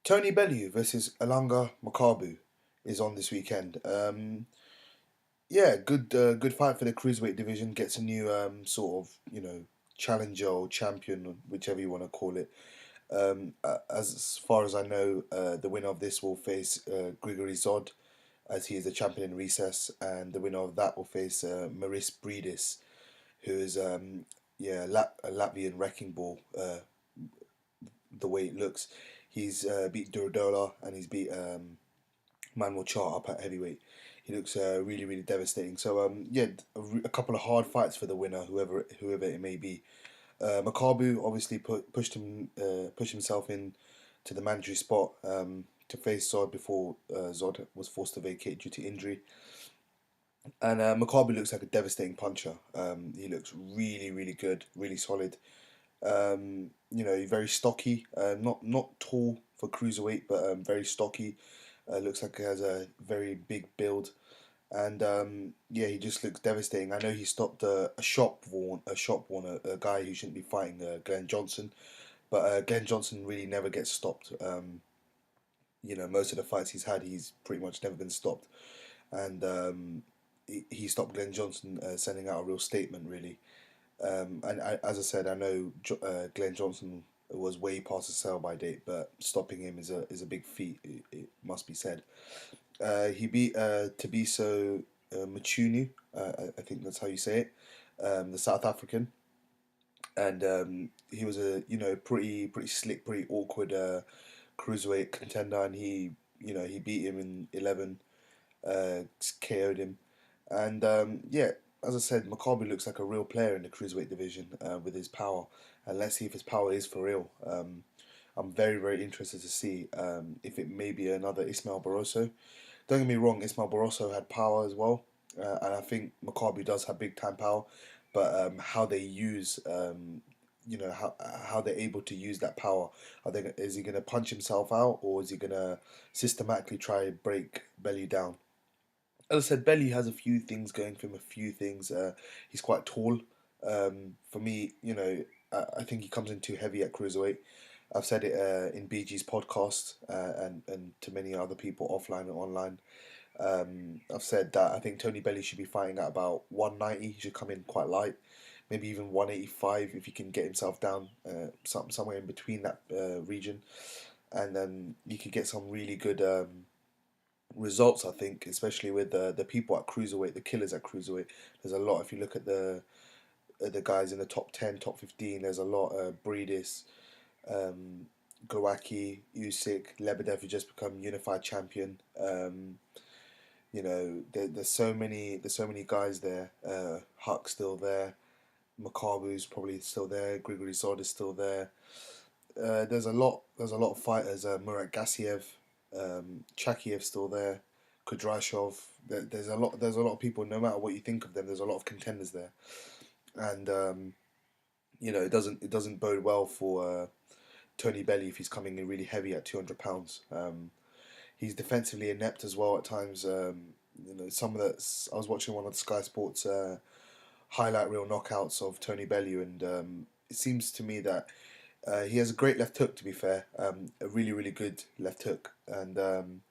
Tony Bellew versus Ilunga Makabu is on this weekend. Yeah, good fight for the cruiserweight division. Gets a new sort of challenger or champion, whichever you want to call it. As far as I know, the winner of this will face Grigory Zod, as he is the champion in recess, and the winner of that will face Maris Bridis, who is a Latvian wrecking ball. The way it looks, he's beat Duradola and he's beat Manuel Char up at heavyweight. He looks really devastating. So yeah, a couple of hard fights for the winner, whoever it may be. Makabu obviously pushed himself in to the mandatory spot to face Zod before Zod was forced to vacate due to injury. And Makabu looks like a devastating puncher. He looks really good, really solid. Very stocky. Not tall for cruiserweight, but very stocky. Looks like he has a very big build, and yeah, he just looks devastating. I know he stopped a guy who shouldn't be fighting, Glenn Johnson, but Glenn Johnson really never gets stopped. Most of the fights he's had, he's pretty much never been stopped, and he stopped Glenn Johnson, sending out a real statement, really. As I said, I know Glenn Johnson was way past the sell-by date, but stopping him is a big feat. It must be said. He beat Tabiso Machunu. I think that's how you say it. The South African, and he was a pretty slick, pretty awkward cruiserweight contender, and he beat him in 11, KO'd him, and yeah. As I said, Makabu looks like a real player in the cruiserweight division with his power, and let's see if his power is for real. I'm very interested to see if it may be another Ismael Barroso. Don't get me wrong, Ismael Barroso had power as well, and I think Makabu does have big time power, but how they use, how they're able to use that power. Is he gonna punch himself out, or is he gonna systematically try and break Belly down? As I said, Belly has a few things going for him. A few things. He's quite tall. For me, I think he comes in too heavy at cruiserweight. I've said it in BG's podcast and to many other people offline and online. I've said that I think Tony Belly should be fighting at about 190. He should come in quite light, maybe even 185 if he can get himself down somewhere in between that region, and then you could get some really good results. I think, especially with the people at cruiserweight, the killers at cruiserweight. There's a lot. If you look at the guys in the top 10, top 15, there's a lot. Breedis, um, Glowacki, Usyk, Lebedev, who just become unified champion. There's so many guys there. Huck's still there. Makabu's probably still there. Grigory Zod is still there. There's a lot of fighters. Murat Gassiev, Chakiev's still there. Kudrashov. There's a lot of people. No matter what you think of them, there's a lot of contenders there, and it doesn't bode well for Tony Belly if he's coming in really heavy at 200 pounds. He's defensively inept as well at times. Some of that. I was watching one of the Sky Sports highlight reel knockouts of Tony Bellew, and it seems to me that he has a great left hook. To be fair, a really good left hook, and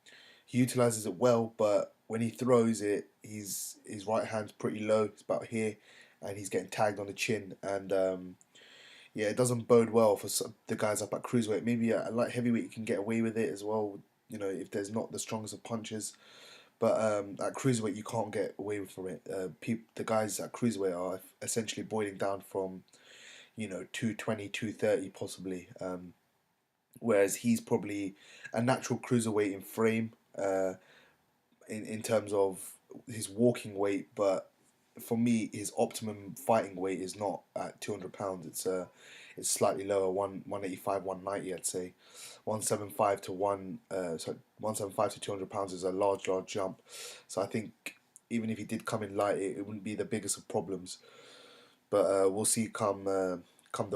he utilizes it well. But when he throws it, his right hand's pretty low. It's about here, and he's getting tagged on the chin, and yeah, it doesn't bode well for the guys up at cruiserweight. Maybe at light heavyweight you can get away with it as well. If there's not the strongest of punches. But at cruiserweight, you can't get away from it. The guys at cruiserweight are essentially boiling down from 220, 230 possibly. Whereas he's probably a natural cruiserweight in frame, in terms of his walking weight. But for me, his optimum fighting weight is not at 200 pounds. It's slightly lower, 185, 190, I'd say. 175 to 200 pounds is a large jump. So I think even if he did come in light, it wouldn't be the biggest of problems. But we'll see come the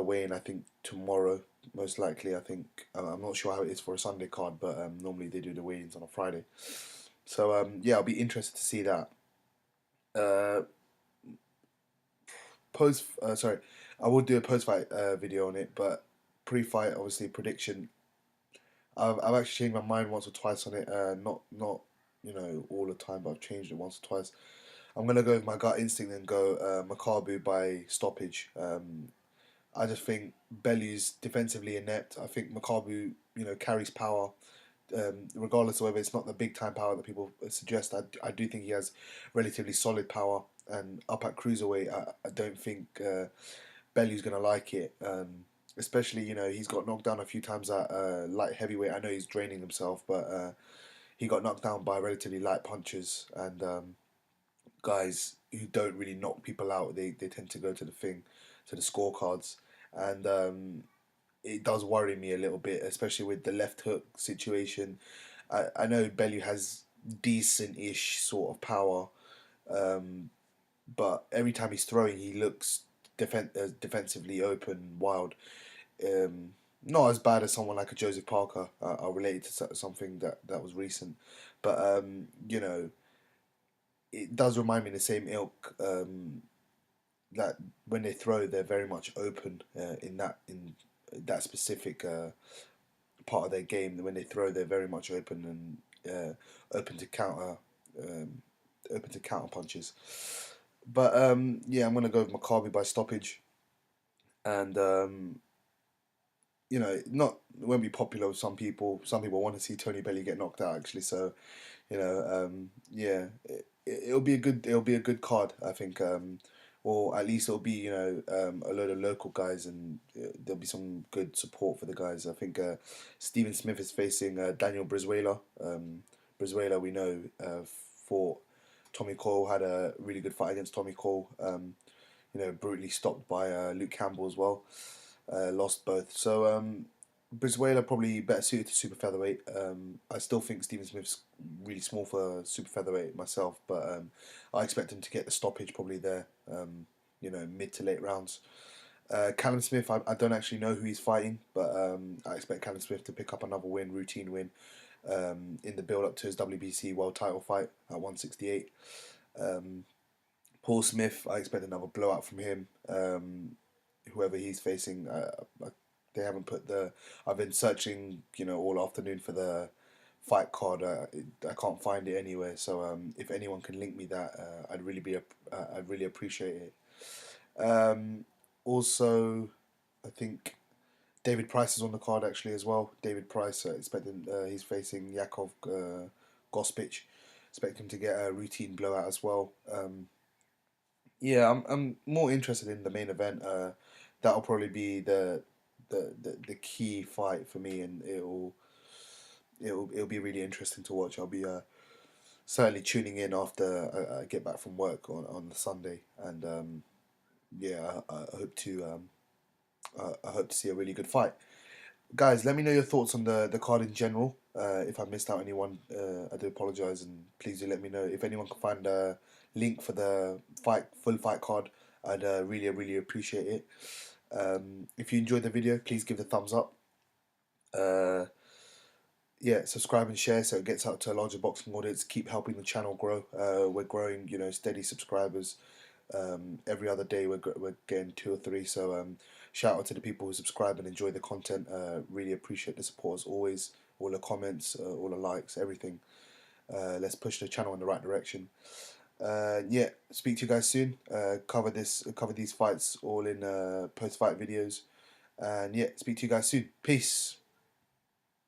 weigh-in. I think tomorrow, most likely. I think I'm not sure how it is for a Sunday card, but normally they do the weigh-ins on a Friday. So yeah, I'll be interested to see that. Uh, Sorry, I will do a post-fight video on it, but pre-fight, obviously, prediction. I've actually changed my mind once or twice on it. Not all the time, but I've changed it once or twice. I'm gonna go with my gut instinct and go Makabu by stoppage. I just think Bellew's defensively inept. I think Makabu, carries power, regardless of whether it's not the big time power that people suggest. I do think he has relatively solid power, and up at cruiserweight, I don't think Bellew's gonna like it. Especially, he's got knocked down a few times at light heavyweight. I know he's draining himself, but he got knocked down by relatively light punches, and guys who don't really knock people out, they tend to go to the thing, to the scorecards, and it does worry me a little bit, especially with the left hook situation. I know Bellew has decent-ish sort of power, um, but every time he's throwing, he looks defensively open, wild. Um, Not as bad as someone like a Joseph Parker. I'll relate it to something that was recent, but it does remind me of the same ilk. That when they throw, they're very much open in that specific part of their game. When they throw, they're very much open and open to um, open to counter punches. But yeah, I'm gonna go with Makabe by stoppage, and not it won't be popular with some people. Some people want to see Tony Bellew get knocked out actually. So yeah, it'll be a good card, I think. Or at least it'll be a load of local guys, and there'll be some good support for the guys. I think Stephen Smith is facing Daniel Brizuela. Brizuela, we know, fought Tommy Cole, had a really good fight against Tommy Cole. Brutally stopped by Luke Campbell as well. Lost both. So Brizuela probably better suited to super featherweight. I still think Stephen Smith's really small for super featherweight myself, but I expect him to get the stoppage probably there. Mid to late rounds. Callum Smith, I don't actually know who he's fighting, but I expect Callum Smith to pick up another win, routine win, in the build up to his WBC world title fight at 168. Um, Paul Smith, I expect another blowout from him. Whoever he's facing, they haven't put the. I've been searching, all afternoon for the fight card. I can't find it anywhere. So if anyone can link me that, I'd really appreciate it. Also, I think David Price is on the card actually as well. David Price, expecting he's facing Yakov Gospic. Expect him to get a routine blowout as well. Yeah, I'm more interested in the main event. That'll probably be the key fight for me, and it'll be really interesting to watch. I'll be certainly tuning in after I get back from work on the Sunday, and yeah, I hope to see a really good fight. Guys, let me know your thoughts on the card in general. If I missed out anyone, I do apologize, and please do let me know if anyone can find a link for the full fight card. I'd really appreciate it. If you enjoyed the video, please give the thumbs up. Uh, yeah, subscribe and share so it gets out to a larger boxing audience. Keep helping the channel grow. We're growing, steady subscribers. Every other day we're getting two or three. So shout out to the people who subscribe and enjoy the content. Really appreciate the support as always. All the comments, all the likes, everything. Let's push the channel in the right direction. Yeah, speak to you guys soon. Cover these fights all in post fight videos. And yeah, speak to you guys soon. Peace.